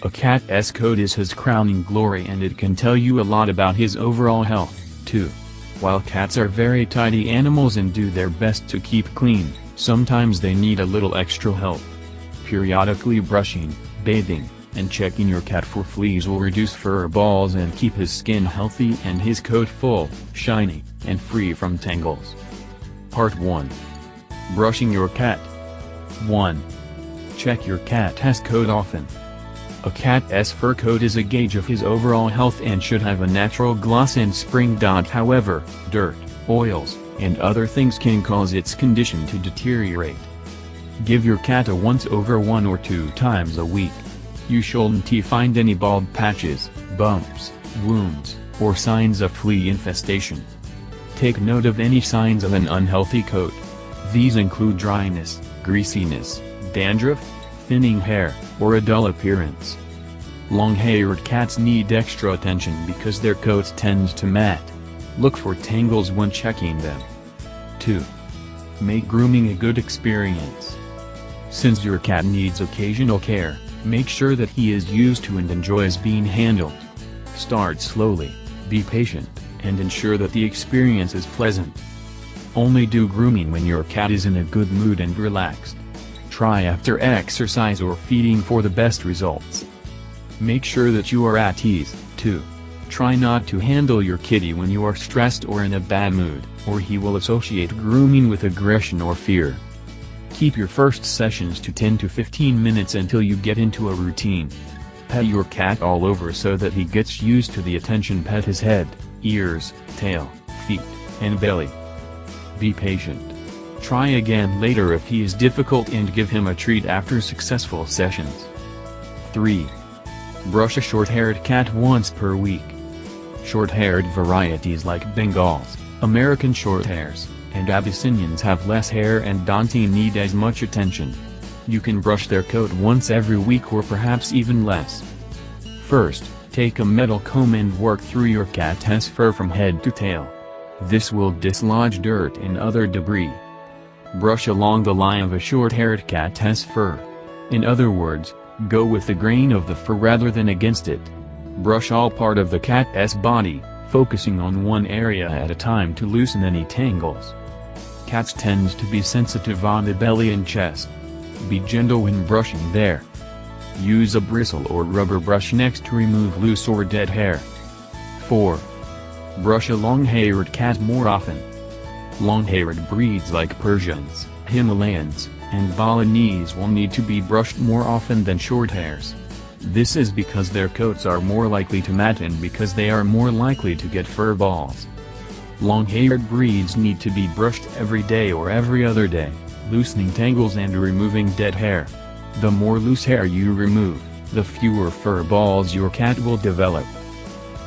A cat's coat is his crowning glory, and it can tell you a lot about his overall health, too. While cats are very tidy animals and do their best to keep clean, sometimes they need a little extra help. Periodically brushing, bathing, and checking your cat for fleas will reduce fur balls and keep his skin healthy and his coat full, shiny, and free from tangles. Part 1. Brushing your cat. 1. Check your cat's coat often. A cat's fur coat is a gauge of his overall health and should have a natural gloss and spring. However, dirt, oils, and other things can cause its condition to deteriorate. Give your cat a once-over 1 or 2 times a week. You shouldn't find any bald patches, bumps, wounds, or signs of flea infestation. Take note of any signs of an unhealthy coat. These include dryness, greasiness, dandruff, thinning hair, or a dull appearance. Long-haired cats need extra attention because their coats tend to mat. Look for tangles when checking them. 2. Make grooming a good experience. Since your cat needs occasional care, make sure that he is used to and enjoys being handled. Start slowly, be patient, and ensure that the experience is pleasant. Only do grooming when your cat is in a good mood and relaxed. Try after exercise or feeding for the best results. Make sure that you are at ease, too. Try not to handle your kitty when you are stressed or in a bad mood, or he will associate grooming with aggression or fear. Keep your first sessions to 10 to 15 minutes until you get into a routine. Pet your cat all over so that he gets used to the attention. Pet his head, ears, tail, feet, and belly. Be patient. Try again later if he is difficult and give him a treat after successful sessions. 3. Brush a short-haired cat once per week. Short-haired varieties like Bengals, American Shorthairs, and Abyssinians have less hair and don't need as much attention. You can brush their coat once every week or perhaps even less. First, take a metal comb and work through your cat's fur from head to tail. This will dislodge dirt and other debris. Brush along the line of a short-haired cat's fur. In other words, go with the grain of the fur rather than against it. Brush all part of the cat's body, focusing on one area at a time to loosen any tangles. Cats tend to be sensitive on the belly and chest. Be gentle when brushing there. Use a bristle or rubber brush next to remove loose or dead hair. 4. Brush a long-haired cat more often. Long-haired breeds like Persians, Himalayans, and Balinese will need to be brushed more often than short-hairs. This is because their coats are more likely to mat and because they are more likely to get fur balls. Long-haired breeds need to be brushed every day or every other day, loosening tangles and removing dead hair. The more loose hair you remove, the fewer fur balls your cat will develop.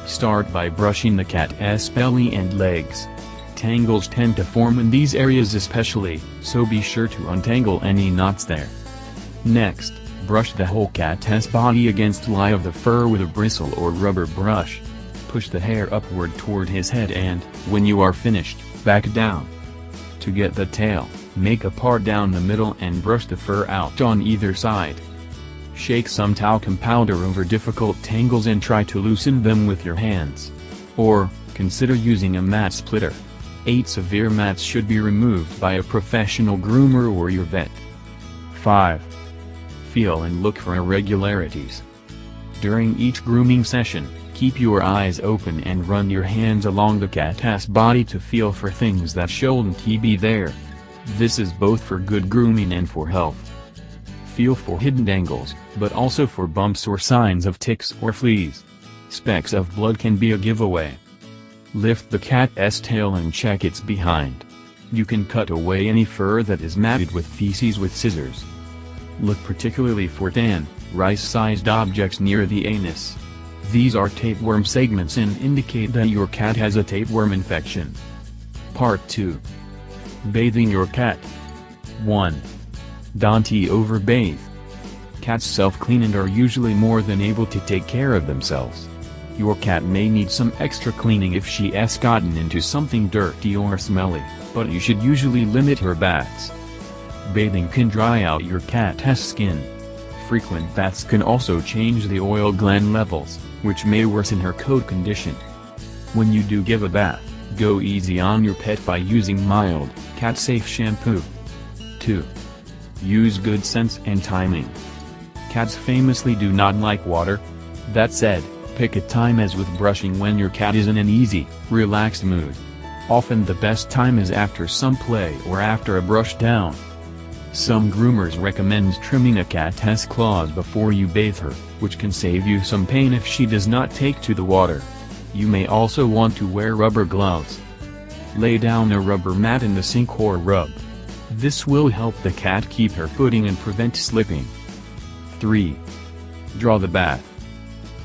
Start by brushing the cat's belly and legs. Tangles tend to form in these areas especially, so be sure to untangle any knots there. Next, brush the whole cat's body against the line of the fur with a bristle or rubber brush. Push the hair upward toward his head and, when you are finished, back down. To get the tail, make a part down the middle and brush the fur out on either side. Shake some talcum powder over difficult tangles and try to loosen them with your hands. Or, consider using a mat splitter. 8 severe mats should be removed by a professional groomer or your vet. 5. Feel and look for irregularities. During each grooming session, keep your eyes open and run your hands along the cat's body to feel for things that shouldn't be there. This is both for good grooming and for health. Feel for hidden tangles, but also for bumps or signs of ticks or fleas. Specks of blood can be a giveaway. Lift the cat's tail and check its behind. You can cut away any fur that is matted with feces with scissors. Look particularly for tan, rice-sized objects near the anus. These are tapeworm segments and indicate that your cat has a tapeworm infection. Part 2. Bathing your cat. 1. Don't overbathe. Cats self-clean and are usually more than able to take care of themselves. Your cat may need some extra cleaning if she has gotten into something dirty or smelly, but you should usually limit her baths. Bathing can dry out your cat's skin. Frequent baths can also change the oil gland levels, which may worsen her coat condition. When you do give a bath, go easy on your pet by using mild, cat-safe shampoo. 2. Use good sense and timing. Cats famously do not like water. That said, pick a time as with brushing when your cat is in an easy, relaxed mood. Often the best time is after some play or after a brush down. Some groomers recommend trimming a cat's claws before you bathe her, which can save you some pain if she does not take to the water. You may also want to wear rubber gloves. Lay down a rubber mat in the sink or rub. This will help the cat keep her footing and prevent slipping. 3. Draw the bath.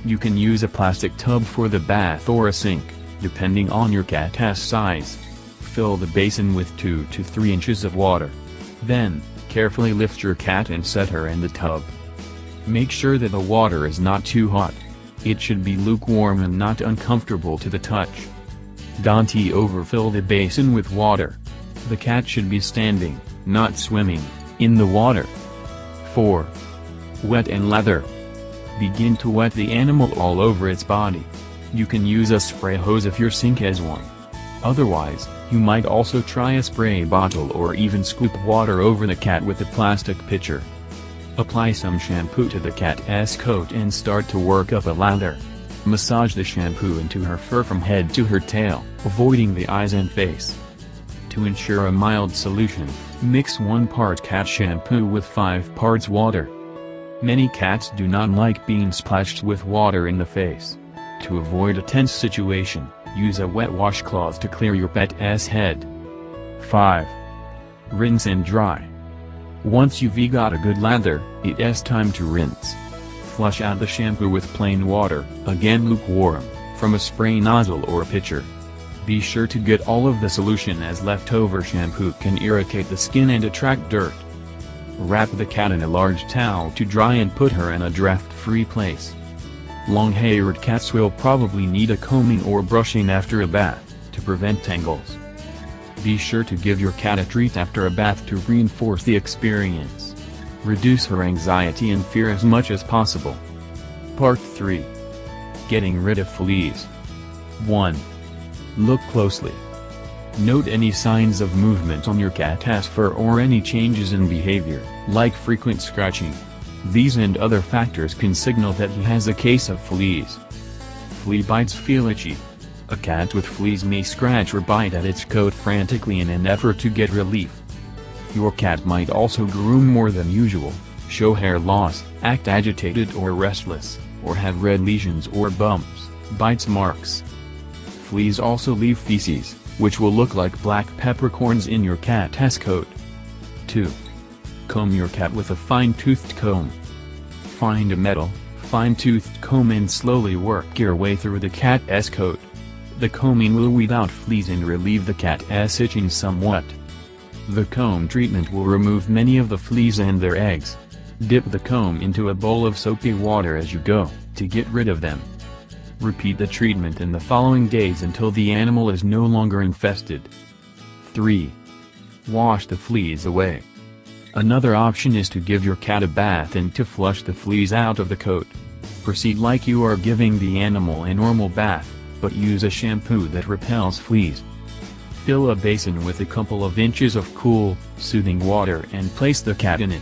You can use a plastic tub for the bath or a sink, depending on your cat's size. Fill the basin with 2 to 3 inches of water. Then, carefully lift your cat and set her in the tub. Make sure that the water is not too hot. It should be lukewarm and not uncomfortable to the touch. Don't overfill the basin with water. The cat should be standing, not swimming, in the water. 4. Wet and lather. Begin to wet the animal all over its body. You can use a spray hose if your sink has one. Otherwise, you might also try a spray bottle or even scoop water over the cat with a plastic pitcher. Apply some shampoo to the cat's coat and start to work up a lather. Massage the shampoo into her fur from head to her tail, avoiding the eyes and face. To ensure a mild solution, mix 1 part cat shampoo with 5 parts water. Many cats do not like being splashed with water in the face. To avoid a tense situation, use a wet washcloth to clear your pet's head. 5. Rinse and dry. Once you've got a good lather, it's time to rinse. Flush out the shampoo with plain water, again lukewarm, from a spray nozzle or pitcher. Be sure to get all of the solution, as leftover shampoo can irritate the skin and attract dirt. Wrap the cat in a large towel to dry and put her in a draft-free place. Long-haired cats will probably need a combing or brushing after a bath, to prevent tangles. Be sure to give your cat a treat after a bath to reinforce the experience. Reduce her anxiety and fear as much as possible. Part 3. Getting rid of fleas. 1. Look closely. Note any signs of movement on your cat's fur or any changes in behavior, like frequent scratching. These and other factors can signal that he has a case of fleas. Flea bites feel itchy. A cat with fleas may scratch or bite at its coat frantically in an effort to get relief. Your cat might also groom more than usual, show hair loss, act agitated or restless, or have red lesions or bumps, bites marks. Fleas also leave feces, which will look like black peppercorns in your cat's coat. 2. Comb your cat with a fine-toothed comb. Find a metal, fine-toothed comb and slowly work your way through the cat's coat. The combing will weed out fleas and relieve the cat's itching somewhat. The comb treatment will remove many of the fleas and their eggs. Dip the comb into a bowl of soapy water as you go, to get rid of them. Repeat the treatment in the following days until the animal is no longer infested. 3. Wash the fleas away. Another option is to give your cat a bath and to flush the fleas out of the coat. Proceed like you are giving the animal a normal bath, but use a shampoo that repels fleas. Fill a basin with a couple of inches of cool, soothing water and place the cat in it.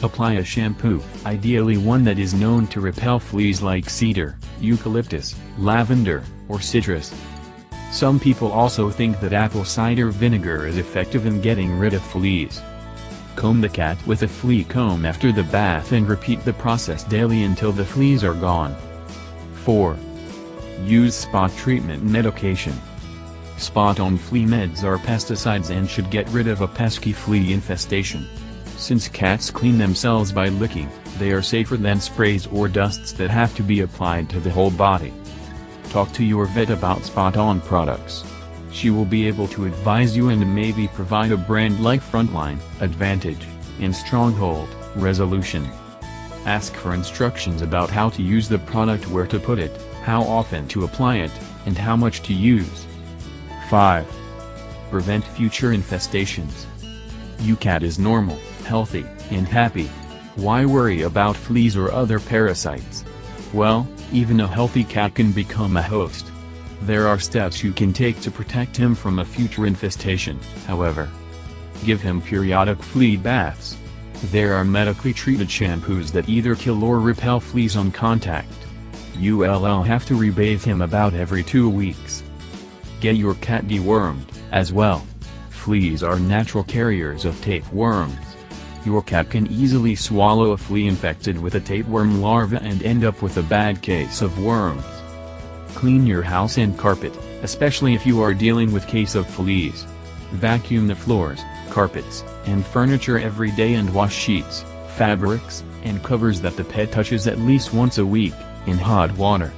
Apply a shampoo, ideally one that is known to repel fleas like cedar, eucalyptus, lavender, or citrus. Some people also think that apple cider vinegar is effective in getting rid of fleas. Comb the cat with a flea comb after the bath and repeat the process daily until the fleas are gone. 4. Use spot treatment medication. Spot-on flea meds are pesticides and should get rid of a pesky flea infestation. Since cats clean themselves by licking, they are safer than sprays or dusts that have to be applied to the whole body. Talk to your vet about spot-on products. She will be able to advise you and maybe provide a brand like Frontline, Advantage, and Stronghold, Resolution. Ask for instructions about how to use the product, where to put it, how often to apply it, and how much to use. 5. Prevent future infestations. Your cat is normal, healthy, and happy. Why worry about fleas or other parasites? Well, even a healthy cat can become a host. There are steps you can take to protect him from a future infestation, however. Give him periodic flea baths. There are medically treated shampoos that either kill or repel fleas on contact. You'll have to rebathe him about every 2 weeks. Get your cat dewormed, as well. Fleas are natural carriers of tapeworms. Your cat can easily swallow a flea infected with a tapeworm larva and end up with a bad case of worms. Clean your house and carpet, especially if you are dealing with case of fleas. Vacuum the floors, carpets, and furniture every day, and wash sheets, fabrics, and covers that the pet touches at least once a week, in hot water.